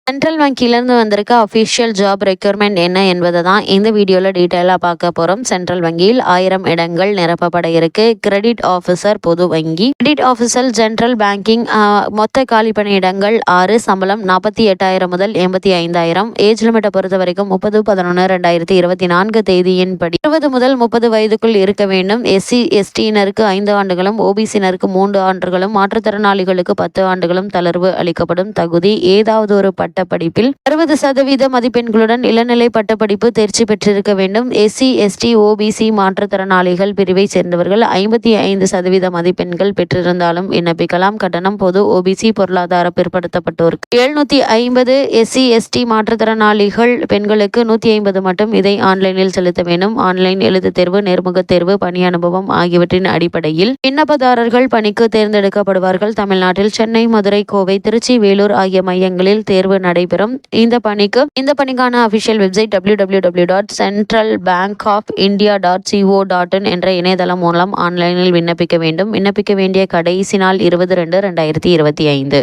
Central வங்கியிலேருந்து வந்திருக்க official job requirement என்ன என்பதை தான் இந்த வீடியோவில் டீட்டெயிலாக பார்க்க போகிறோம். சென்ட்ரல் வங்கியில் 1000 இடங்கள் நிரப்பப்பட இருக்கு. கிரெடிட் ஆஃபீஸர் பொது வங்கி, கிரெடிட் ஆஃபீஸர் ஜென்ரல் பேங்கிங். மொத்த காலி பணியிடங்கள் 6. சம்பளம் 48,000 முதல் 85,000. ஏஜ் லிமிட்டை பொறுத்த வரைக்கும் 30/11/2024 தேதியின்படி 20 முதல் 30 வயதுக்குள் இருக்க வேண்டும். SC STயினருக்கு 5 ஆண்டுகளும், OBCயினருக்கு 3 ஆண்டுகளும், மாற்றுத்திறனாளிகளுக்கு 10 ஆண்டுகளும் தளர்வு அளிக்கப்படும். தகுதி: ஏதாவது ஒரு பட்டப்படிப்பில் 60% மதிப்பெண்களுடன் இளநிலை பட்டப்படிப்பு தேர்ச்சி பெற்றிருக்க வேண்டும். SC ST OBC மாற்றுத்திறனாளிகள் பிரிவை சேர்ந்தவர்கள் 55% மதிப்பெண்கள் பெற்றிருந்தாலும் விண்ணப்பிக்கலாம். கட்டணம்: பொது OBC பொருளாதார பிற்படுத்தப்பட்டோருக்கு 750, SC ST மாற்றுத்திறனாளிகள் பெண்களுக்கு 150 மட்டும். இதை ஆன்லைனில் செலுத்த வேண்டும். ஆன்லைன் எழுத்துத் தேர்வு, நேர்முகத் தேர்வு, பணி அனுபவம் ஆகியவற்றின் அடிப்படையில் விண்ணப்பதாரர்கள் பணிக்கு தேர்ந்தெடுக்கப்படுவார்கள். தமிழ்நாட்டில் சென்னை, மதுரை, கோவை, திருச்சி, வேலூர் ஆகிய மையங்களில் தேர்வு நடைபெறும். இந்த பணிக்கான அபிஷியல் வெப்சைட் www.centralbankofindia.co.in என்ற இணையதளம் மூலம் ஆன்லைனில் விண்ணப்பிக்க வேண்டும். விண்ணப்பிக்க வேண்டிய கடைசி நாள் 20/2/2025.